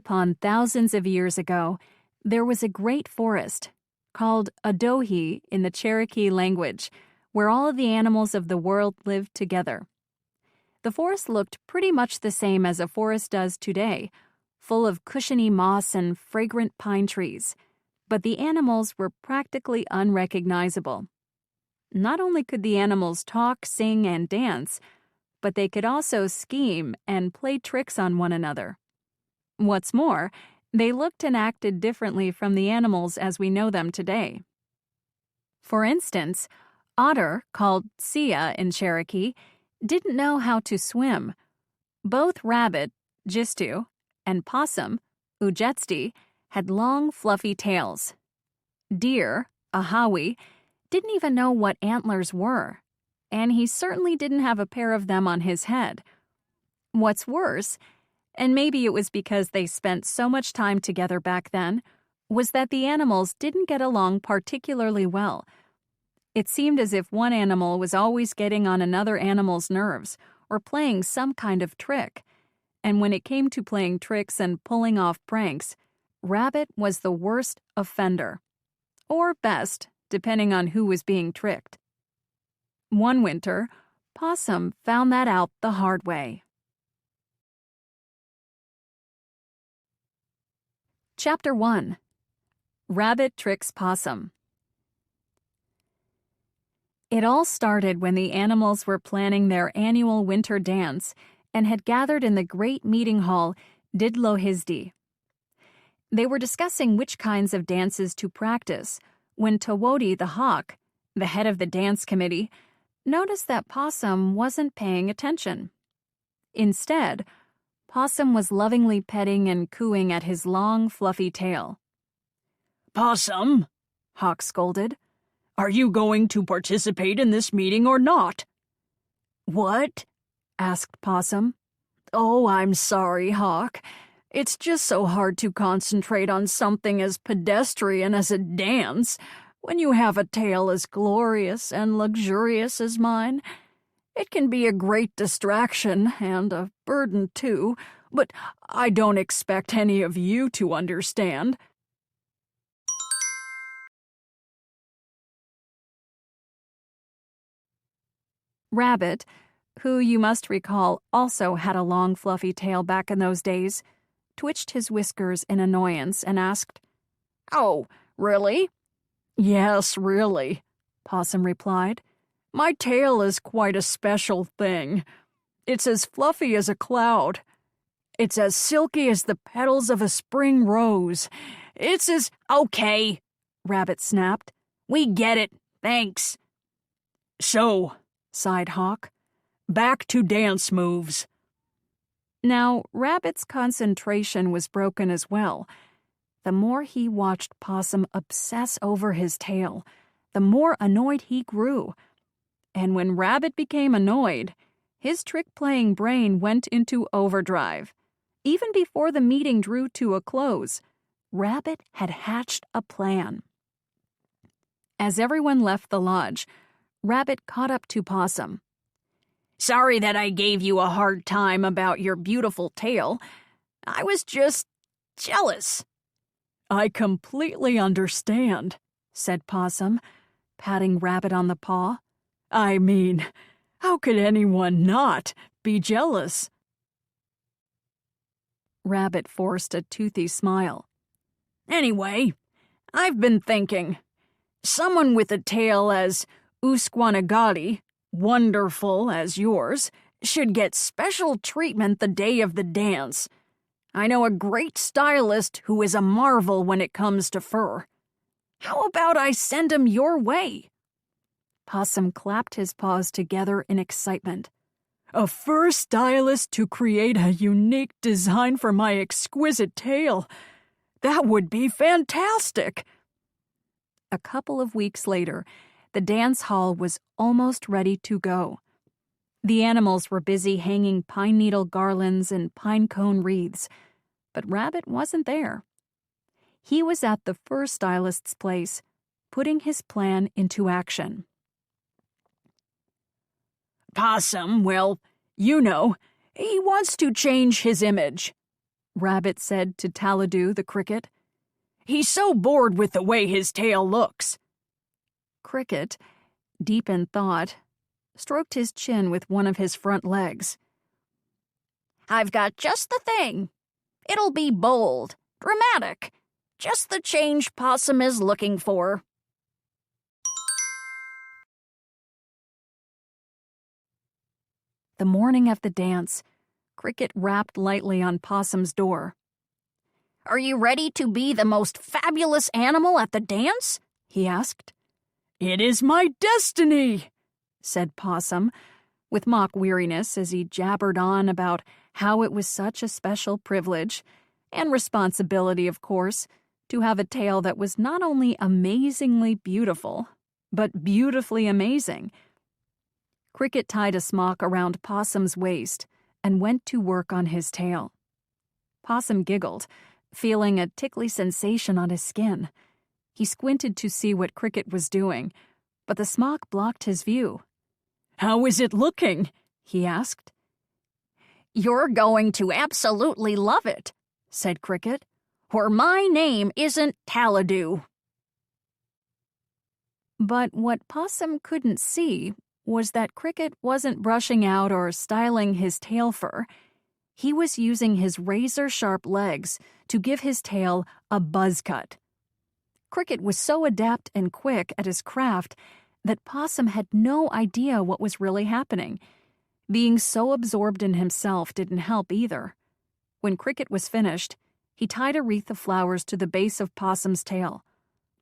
upon thousands of years ago, there was a great forest, called Adohi in the Cherokee language, where all of the animals of the world lived together. The forest looked pretty much the same as a forest does today, full of cushiony moss and fragrant pine trees, but the animals were practically unrecognizable. Not only could the animals talk, sing, and dance, but they could also scheme and play tricks on one another. What's more, they looked and acted differently from the animals as we know them today. For instance, otter, called Sia in Cherokee, didn't know how to swim. Both rabbit, Jistu, and possum, Ujetsti, had long, fluffy tails. Deer, Ahawi, didn't even know what antlers were, and he certainly didn't have a pair of them on his head. What's worse, and maybe it was because they spent so much time together back then, was that the animals didn't get along particularly well. It seemed as if one animal was always getting on another animal's nerves or playing some kind of trick. And when it came to playing tricks and pulling off pranks, Rabbit was the worst offender. Or best, depending on who was being tricked. One winter, Possum found that out the hard way. Chapter 1. Rabbit Tricks Possum. It all started when the animals were planning their annual winter dance and had gathered in the great meeting hall, Didlohizdi. They were discussing which kinds of dances to practice when Tawodi the hawk, the head of the dance committee, noticed that Possum wasn't paying attention. Instead, Possum was lovingly petting and cooing at his long, fluffy tail. "Possum," Hawk scolded, "are you going to participate in this meeting or not?" "What?" asked Possum. "Oh, I'm sorry, Hawk. It's just so hard to concentrate on something as pedestrian as a dance when you have a tail as glorious and luxurious as mine. It can be a great distraction and a burden too, but I don't expect any of you to understand." Rabbit, who you must recall also had a long fluffy tail back in those days, twitched his whiskers in annoyance and asked, "Oh, really?" "Yes, really," Possum replied. "My tail is quite a special thing. It's as fluffy as a cloud. It's as silky as the petals of a spring rose. It's as—" "Okay," Rabbit snapped. "We get it. Thanks." "So," sighed Hawk, "back to dance moves." Now, Rabbit's concentration was broken as well. The more he watched Possum obsess over his tail, the more annoyed he grew. And when Rabbit became annoyed, his trick-playing brain went into overdrive. Even before the meeting drew to a close, Rabbit had hatched a plan. As everyone left the lodge, Rabbit caught up to Possum. "Sorry that I gave you a hard time about your beautiful tail. I was just jealous." "I completely understand," said Possum, patting Rabbit on the paw. "I mean, how could anyone not be jealous?" Rabbit forced a toothy smile. "Anyway, I've been thinking. Someone with a tail as Usquanagati, wonderful as yours, should get special treatment the day of the dance. I know a great stylist who is a marvel when it comes to fur. How about I send him your way?" Possum clapped his paws together in excitement. "A fur stylist to create a unique design for my exquisite tail. That would be fantastic!" A couple of weeks later, the dance hall was almost ready to go. The animals were busy hanging pine needle garlands and pine cone wreaths, but Rabbit wasn't there. He was at the fur stylist's place, putting his plan into action. "Possum, well, you know, he wants to change his image," Rabbit said to Taladoo the cricket. "He's so bored with the way his tail looks." Cricket, deep in thought, stroked his chin with one of his front legs. "I've got just the thing. It'll be bold, dramatic, just the change Possum is looking for." The morning of the dance, Cricket rapped lightly on Possum's door. "Are you ready to be the most fabulous animal at the dance?" he asked. "It is my destiny," said Possum, with mock weariness as he jabbered on about how it was such a special privilege, and responsibility, of course, to have a tail that was not only amazingly beautiful, but beautifully amazing. Cricket tied a smock around Possum's waist and went to work on his tail. Possum giggled, feeling a tickly sensation on his skin. He squinted to see what Cricket was doing, but the smock blocked his view. "How is it looking?" he asked. "You're going to absolutely love it," said Cricket, "or my name isn't Taladoo." But what Possum couldn't see was that Cricket wasn't brushing out or styling his tail fur. He was using his razor-sharp legs to give his tail a buzz cut. Cricket was so adept and quick at his craft that Possum had no idea what was really happening. Being so absorbed in himself didn't help either. When Cricket was finished, he tied a wreath of flowers to the base of Possum's tail.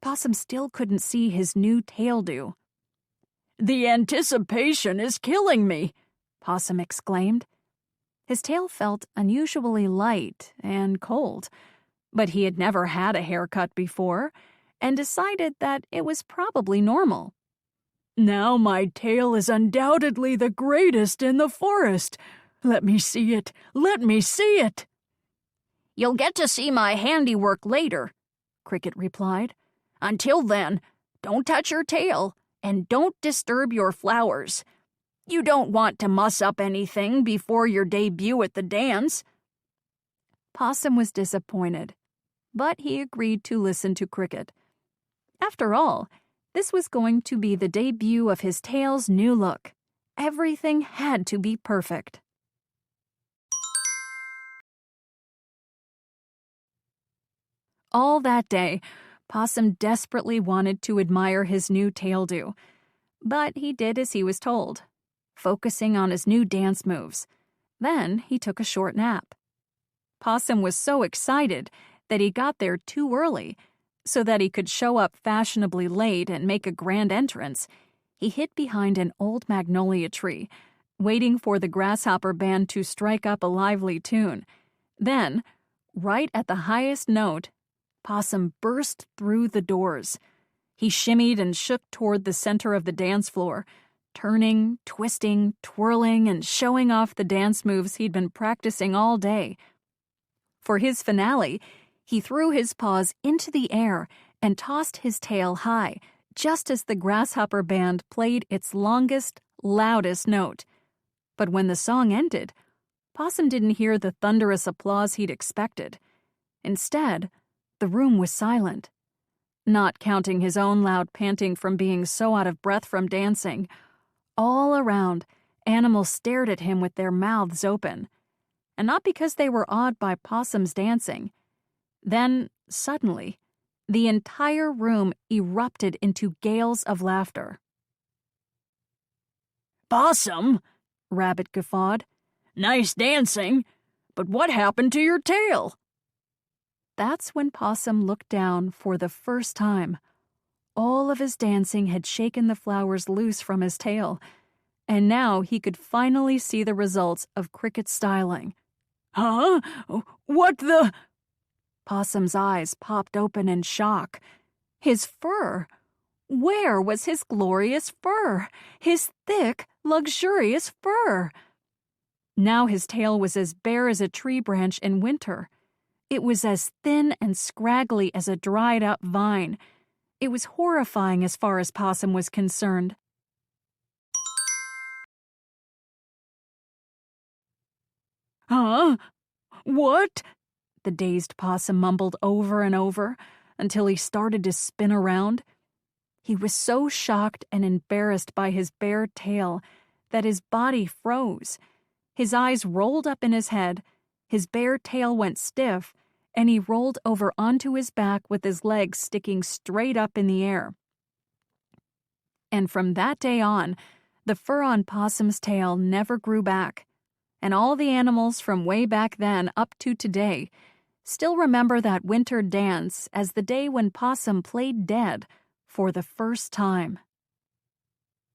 Possum still couldn't see his new tail-do. "The anticipation is killing me," Possum exclaimed. His tail felt unusually light and cold, but he had never had a haircut before and decided that it was probably normal. "Now my tail is undoubtedly the greatest in the forest. Let me see it. Let me see it." "You'll get to see my handiwork later," Cricket replied. "Until then, don't touch your tail and don't disturb your flowers. You don't want to muss up anything before your debut at the dance." Possum was disappointed, but he agreed to listen to Cricket. After all, this was going to be the debut of his tail's new look. Everything had to be perfect. All that day, Possum desperately wanted to admire his new tail-do, but he did as he was told, focusing on his new dance moves. Then he took a short nap. Possum was so excited that he got there too early. So that he could show up fashionably late and make a grand entrance, he hid behind an old magnolia tree, waiting for the grasshopper band to strike up a lively tune. Then, right at the highest note, Possum burst through the doors. He shimmied and shook toward the center of the dance floor, turning, twisting, twirling, and showing off the dance moves he'd been practicing all day. For his finale, he threw his paws into the air and tossed his tail high, just as the grasshopper band played its longest, loudest note. But when the song ended, Possum didn't hear the thunderous applause he'd expected. Instead, the room was silent. Not counting his own loud panting from being so out of breath from dancing, all around, animals stared at him with their mouths open. And not because they were awed by Possum's dancing. Then, suddenly, the entire room erupted into gales of laughter. "Possum," Rabbit guffawed. "Nice dancing, but what happened to your tail?" That's when Possum looked down for the first time. All of his dancing had shaken the flowers loose from his tail, and now he could finally see the results of Cricket's styling. "Huh? What the—" Possum's eyes popped open in shock. His fur! Where was his glorious fur? His thick, luxurious fur! Now his tail was as bare as a tree branch in winter. It was as thin and scraggly as a dried-up vine. It was horrifying as far as Possum was concerned. "Huh? What?" the dazed possum mumbled over and over until he started to spin around. He was so shocked and embarrassed by his bare tail that his body froze. His eyes rolled up in his head, his bare tail went stiff, and he rolled over onto his back with his legs sticking straight up in the air. And from that day on, the fur on Possum's tail never grew back, and all the animals from way back then up to today still remember that winter dance as the day when Possum played dead for the first time.